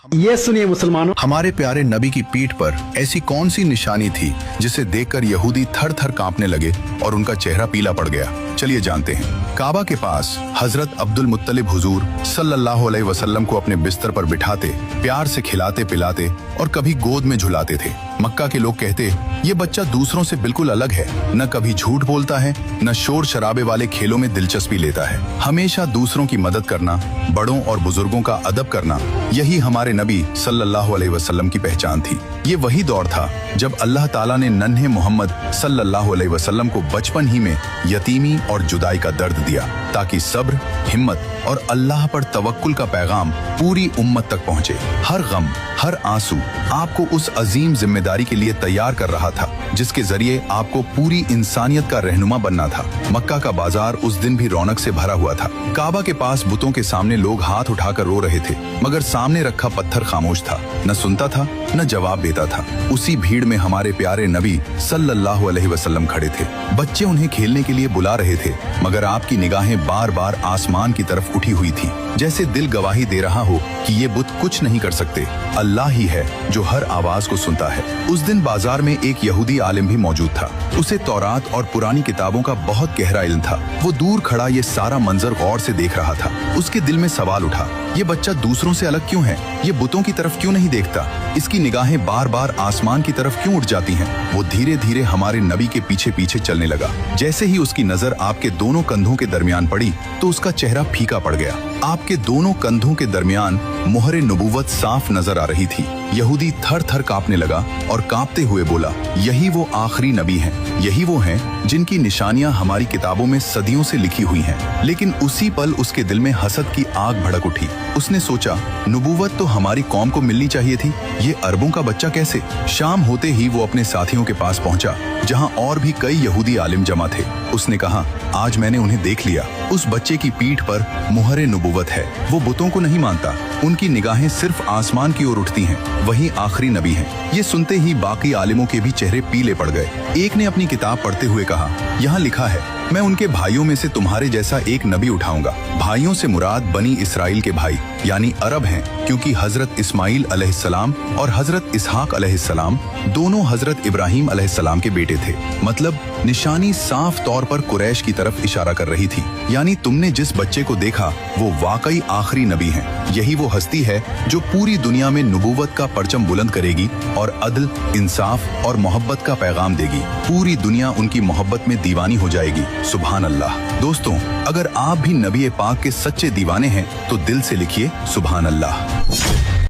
ये सुनिए मुसलमानों, हमारे प्यारे नबी की पीठ पर ऐसी कौन सी निशानी थी जिसे देखकर यहूदी थर थर कांपने लगे और उनका चेहरा पीला पड़ गया। चलिए जानते हैं। काबा के पास हजरत अब्दुल मुत्तलिब हुजूर सल्लल्लाहु अलैहि वसल्लम को अपने बिस्तर पर बिठाते, प्यार से खिलाते पिलाते और कभी गोद में झुलाते थे। मक्का के लोग कहते, ये बच्चा दूसरों से बिल्कुल अलग है, न कभी झूठ बोलता है, न शोर शराबे वाले खेलों में दिलचस्पी लेता है। हमेशा दूसरों की मदद करना, बड़ों और बुजुर्गों का अदब करना, यही हमारे नबी सल्लल्लाहु अलैहि वसल्लम की पहचान थी। ये वही दौर था जब अल्लाह ताला ने नन्हे मोहम्मद सल्लल्लाहु अलैहि वसल्लम को बचपन ही में यतीमी और जुदाई का दर्द दिया, ताकि सब्र, हिम्मत और अल्लाह पर तवक्कुल का पैगाम पूरी उम्मत तक पहुंचे। हर गम, हर आंसू आपको उस अजीम जिम्मेदारी के लिए तैयार कर रहा था, जिसके जरिए आपको पूरी इंसानियत का रहनुमा बनना था। मक्का का बाजार उस दिन भी रौनक से भरा हुआ था। काबा के पास बुतों के सामने लोग हाथ उठाकर रो रहे थे, मगर सामने रखा पत्थर खामोश था, न सुनता था न जवाब देता था। उसी भीड़ में हमारे प्यारे नबी सल्लल्लाहु अलैहि वसल्लम खड़े थे। बच्चे उन्हें खेलने के लिए बुला रहे थे, मगर आपकी निगाहें बार बार आसमान की तरफ उठी हुई थी, जैसे दिल गवाही दे रहा हो कि ये बुत कुछ नहीं कर सकते। अल्लाह ही है जो हर आवाज को सुनता है। उस दिन बाजार में एक यहूदी आलिम भी मौजूद था। उसे तौरात और पुरानी किताबों का बहुत गहरा इल्म था। वो दूर खड़ा ये सारा मंजर गौर से देख रहा था। उसके दिल में सवाल उठा, ये बच्चा दूसरों से अलग क्यों है? ये बुतों की तरफ क्यों नहीं देखता? इसकी निगाहें बार बार आसमान की तरफ क्यों उठ जाती हैं? वो धीरे धीरे हमारे नबी के पीछे पीछे चलने लगा। जैसे ही उसकी नजर आपके दोनों कंधों के दरमियान पड़ी, तो उसका चेहरा फीका पड़ गया। आपके दोनों कंधों के दरमियान मोहरे नबूवत साफ नजर आ रही थी। यहूदी थर थर कांपने लगा और कांपते हुए बोला, यही वो आखिरी नबी हैं, यही वो हैं जिनकी निशानियां हमारी किताबों में सदियों से लिखी हुई हैं। लेकिन उसी पल उसके दिल में हसद की आग भड़क उठी। उसने सोचा, नबूवत तो हमारी कौम को मिलनी चाहिए थी, ये अरबों का बच्चा कैसे? शाम होते ही वो अपने साथियों के पास पहुंचा, जहां और भी कई यहूदी आलिम जमा थे। उसने कहा, आज मैंने उन्हें देख लिया। उस बच्चे की पीठ पर मुहरे नबूवत है। वो बुतों को नहीं मानता, उनकी निगाहें सिर्फ आसमान की ओर उठती हैं। वही आखिरी नबी हैं। ये सुनते ही बाकी आलिमों के भी चेहरे पीले पड़ गए। एक ने अपनी किताब पढ़ते हुए कहा, यहाँ लिखा है, मैं उनके भाइयों में से तुम्हारे जैसा एक नबी उठाऊंगा। भाइयों से मुराद बनी इसराइल के भाई यानी अरब हैं, क्योंकि हजरत इस्माइल अलैहिस्सलाम और हजरत इसहाक अलैहिस्सलाम दोनों हजरत इब्राहिम अलैहिस्सलाम के बेटे थे। मतलब निशानी साफ तौर पर कुरैश की तरफ इशारा कर रही थी, यानी तुमने जिस बच्चे को देखा वो वाकई आखिरी नबी हैं। यही वो हस्ती है जो पूरी दुनिया में नबूवत का परचम बुलंद करेगी और अदल, इंसाफ और मोहब्बत का पैगाम देगी। पूरी दुनिया उनकी मोहब्बत में दीवानी हो जाएगी। सुभान अल्लाह। दोस्तों, अगर आप भी नबी पाक के सच्चे दीवाने हैं तो दिल से लिखिए सुभान अल्लाह।